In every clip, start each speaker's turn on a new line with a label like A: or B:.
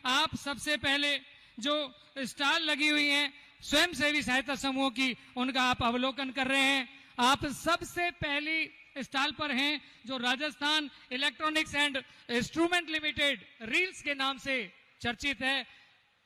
A: आप सबसे पहले जो स्टॉल लगी हुई हैं स्वयंसेवी सहायता समूह की, उनका आप अवलोकन कर रहे हैं। आप सबसे पहली स्टॉल पर हैं जो Rajasthan electronics and instrument limited reels के नाम से चर्चित है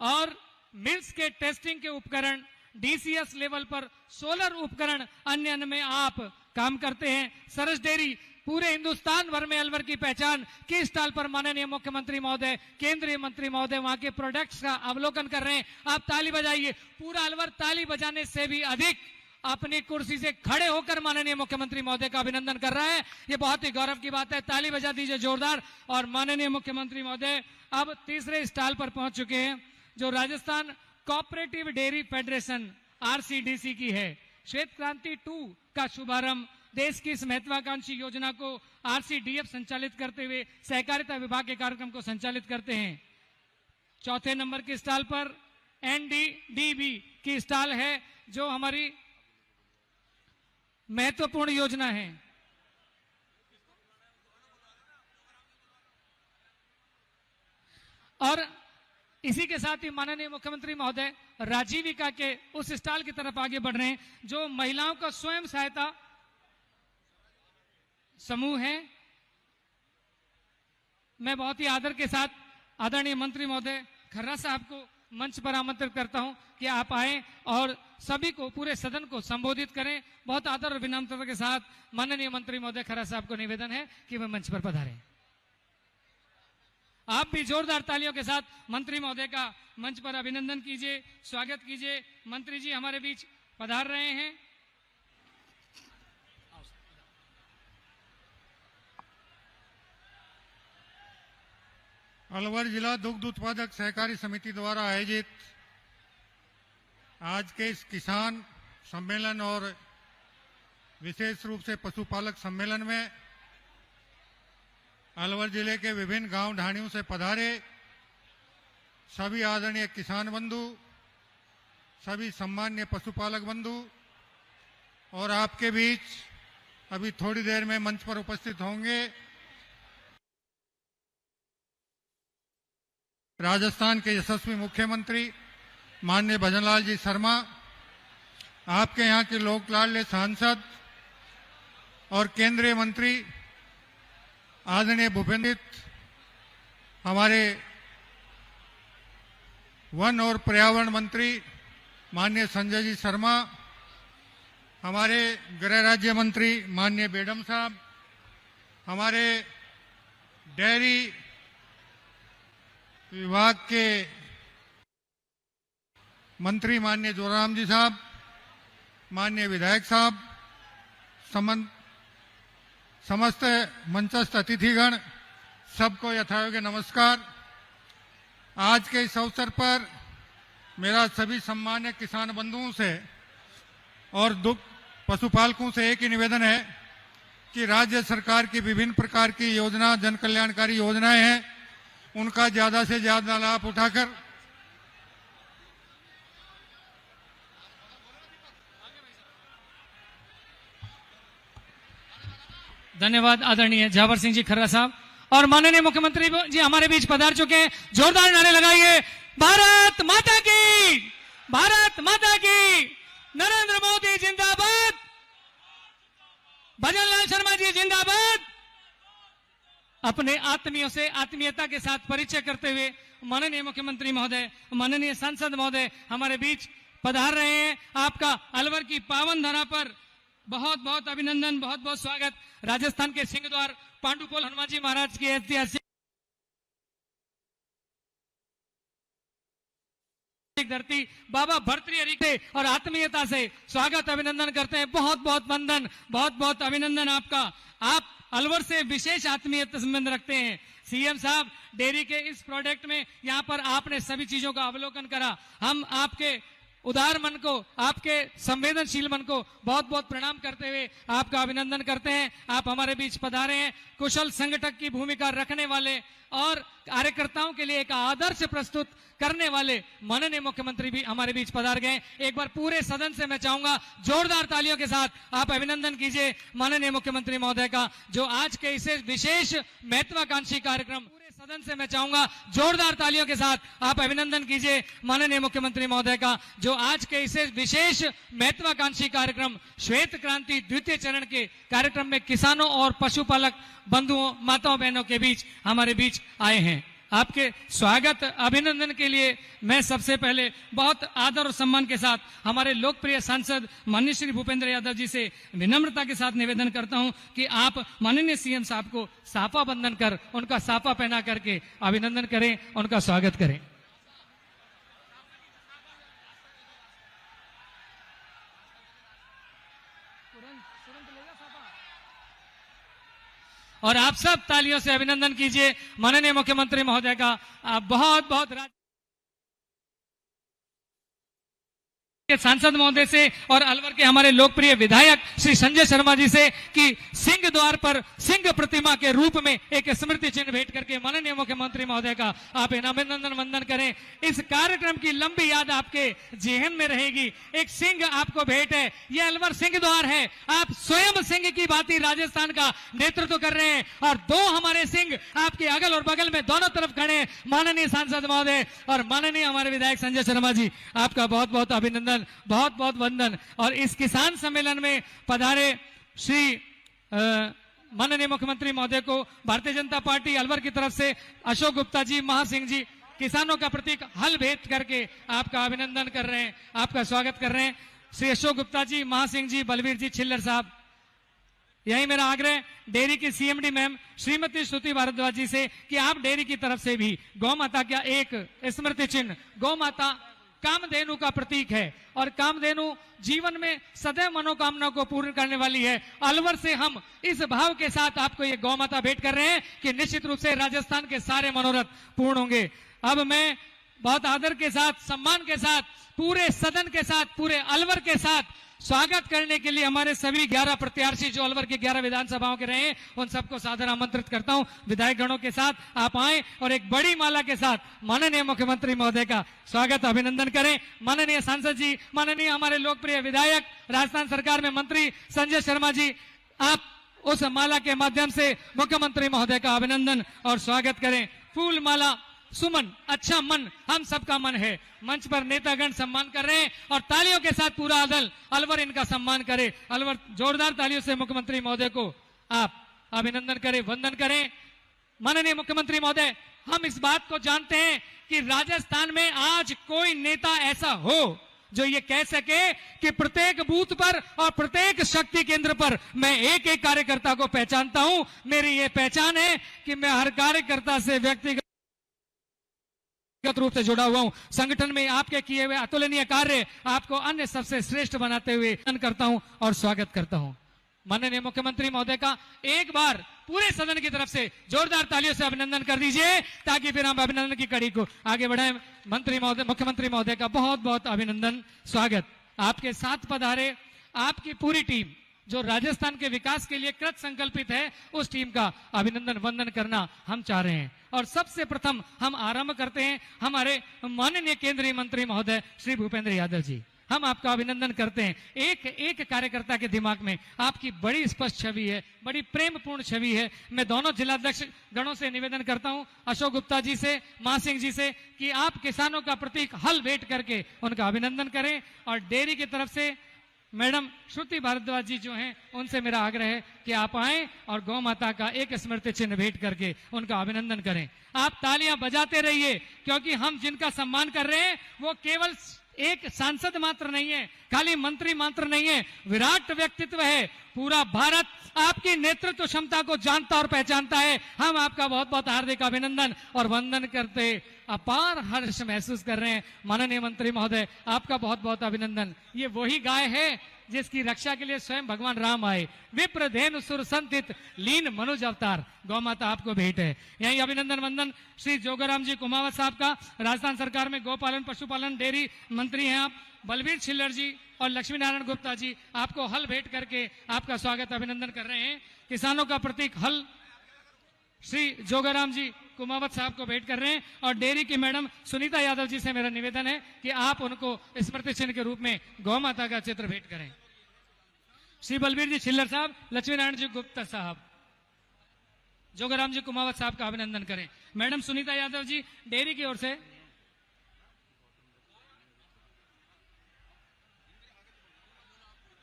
A: और मिल्स के टेस्टिंग के उपकरण, डीसीएस लेवल पर सोलर उपकरण, अन्य में आप काम करते हैं। सरस डेयरी पूरे हिंदुस्तान भर में अलवर की पहचान की स्टॉल पर माननीय मुख्यमंत्री महोदय, केंद्रीय मंत्री महोदय वहां के प्रोडक्ट्स का अवलोकन कर रहे हैं। आप ताली बजाइए। पूरा अलवर ताली बजाने से भी अधिक अपनी कुर्सी से खड़े होकर माननीय मुख्यमंत्री महोदय का अभिनंदन कर रहा है। ये बहुत ही गौरव की बात है। ताली बजा दीजिए जोरदार। और माननीय मुख्यमंत्री महोदय अब तीसरे स्टॉल पर पहुंच चुके हैं जो Rajasthan cooperative dairy federation RCDC की है। श्वेत क्रांति 2 का शुभारंभ देश की इस महत्वाकांक्षी योजना को आरसीडीएफ संचालित करते हुए सहकारिता विभाग के कार्यक्रम को संचालित करते हैं। चौथे नंबर की स्टॉल पर एनडीडीबी की स्टॉल है जो हमारी महत्वपूर्ण योजना है। और इसी के साथ ही माननीय मुख्यमंत्री महोदय राजीविका के उस स्टॉल की तरफ आगे बढ़ रहे हैं जो महिलाओं का स्वयं सहायता समूह है। मैं बहुत ही आदर के साथ आदरणीय मंत्री महोदय खर्रा साहब को मंच पर आमंत्रित करता हूं कि आप आए और सभी को, पूरे सदन को संबोधित करें। बहुत आदर और विनम्रता के साथ माननीय मंत्री महोदय खर्रा साहब को निवेदन है कि वे मंच पर पधारें। आप भी जोरदार तालियों के साथ मंत्री महोदय का मंच पर अभिनंदन कीजिए, स्वागत कीजिए। मंत्री जी हमारे बीच पधार रहे हैं।
B: अलवर जिला दुग्ध उत्पादक सहकारी समिति द्वारा आयोजित आज के इस किसान सम्मेलन और विशेष रूप से पशुपालक सम्मेलन में अलवर जिले के विभिन्न गांव ढाणियों से पधारे सभी आदरणीय किसान बंधु, सभी सम्मान्य पशुपालक बंधु और आपके बीच अभी थोड़ी देर में मंच पर उपस्थित होंगे राजस्थान के यशस्वी मुख्यमंत्री माननीय भजनलाल जी शर्मा, आपके यहाँ के लोक लाडले सांसद और केंद्रीय मंत्री आदरणीय भूपेंद्र, हमारे वन और पर्यावरण मंत्री माननीय संजय जी शर्मा, हमारे गृह राज्य मंत्री माननीय बेडम साहब, हमारे डेयरी विभाग के मंत्री माननीय जोराम जी साहब, माननीय विधायक साहब, समस्त मंचस्थ अतिथिगण, सबको यथायोग्य नमस्कार। आज के इस अवसर पर मेरा सभी सम्मान्य किसान बंधुओं से और पशुपालकों से एक ही निवेदन है कि राज्य सरकार की विभिन्न प्रकार की योजना, जन कल्याणकारी योजनाएं हैं, उनका ज्यादा से ज्यादा लाभ उठाकर
A: धन्यवाद आदरणीय झावर सिंह जी खर्रा साहब। और माननीय मुख्यमंत्री जी हमारे बीच पधार चुके हैं। जोरदार नारे लगाइए। भारत माता की, भारत माता की, नरेंद्र मोदी जिंदाबाद, भजनलाल शर्मा जी जिंदाबाद। अपने आत्मीयों से आत्मीयता के साथ परिचय करते हुए माननीय मुख्यमंत्री महोदय, माननीय सांसद महोदय हमारे बीच पधार रहे हैं। आपका अलवर की पावन धरा पर बहुत बहुत अभिनंदन, बहुत बहुत स्वागत। राजस्थान के सिंहद्वार पांडुपोल हनुमान जी महाराज की ऐतिहासिक धरती बाबा भर्तृहरि के और आत्मीयता से स्वागत अभिनंदन करते हैं। बहुत बहुत वंदन, बहुत बहुत अभिनंदन आपका। आप अलवर से विशेष आत्मीयता संबंध रखते हैं। सीएम साहब, डेयरी के इस प्रोडक्ट में यहाँ पर आपने सभी चीजों का अवलोकन करा। हम आपके उदार मन को, आपके संवेदनशील मन को बहुत बहुत प्रणाम करते हुए आपका अभिनंदन करते हैं। आप हमारे बीच पधारे हैं। कुशल संगठक की भूमिका रखने वाले और कार्यकर्ताओं के लिए एक आदर्श प्रस्तुत करने वाले माननीय मुख्यमंत्री भी हमारे बीच पधार गए। एक बार पूरे सदन से मैं चाहूंगा जोरदार तालियों के साथ आप अभिनंदन कीजिए माननीय मुख्यमंत्री महोदय का, जो आज के इसे विशेष महत्वाकांक्षी कार्यक्रम पूरे सदन से मैं चाहूंगा जोरदार तालियों के साथ आप अभिनंदन कीजिए माननीय मुख्यमंत्री महोदय का, जो आज के इसे विशेष महत्वाकांक्षी कार्यक्रम श्वेत क्रांति द्वितीय चरण के कार्यक्रम में किसानों और पशुपालक बंधुओं माताओं बहनों के बीच हमारे बीच आए हैं। आपके स्वागत अभिनंदन के लिए मैं सबसे पहले बहुत आदर और सम्मान के साथ हमारे लोकप्रिय सांसद माननीय श्री भूपेंद्र यादव जी से विनम्रता के साथ निवेदन करता हूं कि आप माननीय सीएम साहब को साफा बंधन कर उनका साफा पहना करके अभिनंदन करें, उनका स्वागत करें। और आप सब तालियों से अभिनंदन कीजिए माननीय मुख्यमंत्री महोदय का। आप बहुत बहुत के सांसद महोदय से और अलवर के हमारे लोकप्रिय विधायक श्री संजय शर्मा जी से कि सिंह द्वार पर सिंह प्रतिमा के रूप में एक स्मृति चिन्ह भेंट करके माननीय मुख्यमंत्री महोदय का आप अभिनंदन वंदन करें। इस कार्यक्रम की लंबी याद आपके जेहन में रहेगी। एक सिंह आपको भेंट है, यह अलवर सिंह द्वार है। आप स्वयं सिंह की भांति राजस्थान का नेतृत्व कर रहे हैं और दो हमारे सिंह आपके अगल और बगल में दोनों तरफ खड़े हैं, माननीय सांसद महोदय और माननीय हमारे विधायक संजय शर्मा जी। आपका बहुत बहुत अभिनंदन, बहुत बहुत वंदन। और इस किसान सम्मेलन में पधारे श्री माननीय मुख्यमंत्री महोदय को भारतीय जनता पार्टी अलवर की तरफ से अशोक गुप्ता जी महासिंह जी किसानों का प्रतीक हल भेंट करके आपका अभिनंदन कर रहे हैं, आपका स्वागत कर रहे हैं। श्री अशोक गुप्ता जी महासिंह जी, बलवीर जी छिल्लर साहब, यही मेरा आग्रह डेयरी की सीएमडी मैम श्रीमती श्रुति भारद्वाज जी से कि आप डेयरी की तरफ से भी गौ माता का एक स्मृति चिन्ह, गौ माता कामधेनु का प्रतीक है और कामधेनु जीवन में सदैव मनोकामना को पूर्ण करने वाली है। अलवर से हम इस भाव के साथ आपको ये गौ माता भेंट कर रहे हैं कि निश्चित रूप से राजस्थान के सारे मनोरथ पूर्ण होंगे। अब मैं बहुत आदर के साथ, सम्मान के साथ, पूरे सदन के साथ, पूरे अलवर के साथ स्वागत करने के लिए हमारे सभी 11 प्रत्याशी जो अलवर के 11 विधानसभाओं के रहे हैं उन सबको सादर आमंत्रित करता हूं। विधायक गणों के साथ आप आए और एक बड़ी माला के साथ माननीय मुख्यमंत्री महोदय का स्वागत अभिनंदन करें। माननीय सांसद जी, माननीय हमारे लोकप्रिय विधायक, राजस्थान सरकार में मंत्री संजय शर्मा जी, आप उस माला के माध्यम से मुख्यमंत्री महोदय का अभिनंदन और स्वागत करें। फूल माला, सुमन, अच्छा मन हम सबका मन है। मंच पर नेतागण सम्मान कर रहे हैं और तालियों के साथ पूरा दल अलवर इनका सम्मान करे। अलवर जोरदार तालियों से मुख्यमंत्री महोदय को आप अभिनंदन करें, वंदन करें। माननीय मुख्यमंत्री महोदय, हम इस बात को जानते हैं कि राजस्थान में आज कोई नेता ऐसा हो जो ये कह सके कि प्रत्येक बूथ पर और प्रत्येक शक्ति केंद्र पर मैं एक एक कार्यकर्ता को पहचानता हूं। मेरी ये पहचान है कि मैं हर कार्यकर्ता से व्यक्तिगत रूप से जुड़ा हुआ हूं। संगठन में आपके किए हुए अतुलनीय कार्य आपको अन्य सबसे श्रेष्ठ बनाते हुए करता हूं और स्वागत करता हूं। माननीय मुख्यमंत्री महोदय का एक बार पूरे सदन की तरफ से जोरदार तालियों से अभिनंदन कर दीजिए ताकि फिर हम अभिनंदन की कड़ी को आगे बढ़ाएं। मंत्री महोदय, मुख्यमंत्री महोदय का बहुत बहुत अभिनंदन, स्वागत। आपके साथ पधारे आपकी पूरी टीम जो राजस्थान के विकास के लिए कृत संकल्पित है, उस टीम का अभिनंदन वंदन करना हम चाह रहे हैं। और सबसे प्रथम हम आरंभ करते हैं हमारे माननीय केंद्रीय मंत्री महोदय श्री भूपेंद्र यादव जी। हम आपका अभिनंदन करते हैं। एक एक कार्यकर्ता के दिमाग में आपकी बड़ी स्पष्ट छवि है, बड़ी प्रेमपूर्ण छवि है। मैं दोनों जिलाध्यक्ष गणों से निवेदन करता हूं, अशोक गुप्ता जी से, महासिंह जी से, कि आप किसानों का प्रतीक हल भेंट करके उनका अभिनंदन करें। और डेयरी की तरफ से मैडम श्रुति भारद्वाज जी जो हैं, उनसे मेरा आग्रह है कि आप आएं और गौ माता का एक स्मृति चिन्ह भेंट करके उनका अभिनंदन करें। आप तालियां बजाते रहिए क्योंकि हम जिनका सम्मान कर रहे हैं वो केवल एक सांसद मात्र नहीं है, खाली मंत्री मात्र नहीं है, विराट व्यक्तित्व है। पूरा भारत आपकी नेतृत्व क्षमता को जानता और पहचानता है। हम आपका बहुत बहुत हार्दिक अभिनंदन और वंदन करते अपार हर्ष महसूस कर रहे हैं। माननीय मंत्री महोदय, आपका बहुत बहुत अभिनंदन। ये वही गाय है जिसकी रक्षा के लिए स्वयं भगवान राम आए। विप्र धेनु सुर संतित लीन मनुज अवतार, गौ माता आपको भेंट है। यही अभिनंदन वंदन श्री जोगाराम जी कुमावत साहब का, राजस्थान सरकार में गौपालन पशुपालन डेयरी मंत्री हैं आप। बलवीर छिल्लर जी और लक्ष्मी नारायण गुप्ता जी आपको हल भेंट करके आपका स्वागत अभिनंदन कर रहे हैं। किसानों का प्रतीक हल श्री जोगाराम जी कुमावत साहब को भेंट कर रहे हैं। और डेयरी की मैडम सुनीता यादव जी से मेरा निवेदन है कि आप उनको स्मृति चिन्ह के रूप में गौ माता का चित्र भेंट करें। श्री बलवीर जी छिल्लर साहब, लक्ष्मी नारायण जी गुप्ता साहब, जोगाराम जी कुमावत साहब का अभिनंदन करें। मैडम सुनीता यादव जी डेयरी की ओर से।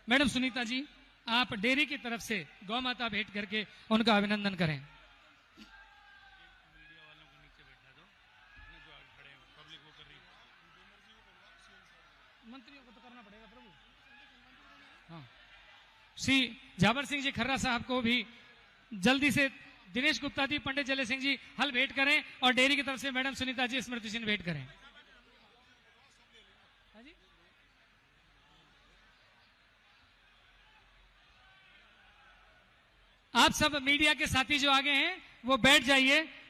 A: मैडम सुनीता जी, आप डेयरी की तरफ से गौ माता भेंट करके उनका अभिनंदन करें। मंत्रियों को तो करना पड़ेगा प्रभु। हाँ, श्री जाबर सिंह जी खर्रा साहब को भी जल्दी से दिनेश गुप्ता जी, पंडित जले सिंह जी हल भेंट करें और डेयरी की तरफ से मैडम सुनीता जी स्मृति चिन्ह भेंट करें। हाँ जी? आप सब मीडिया के साथी जो आगे हैं वो बैठ जाइए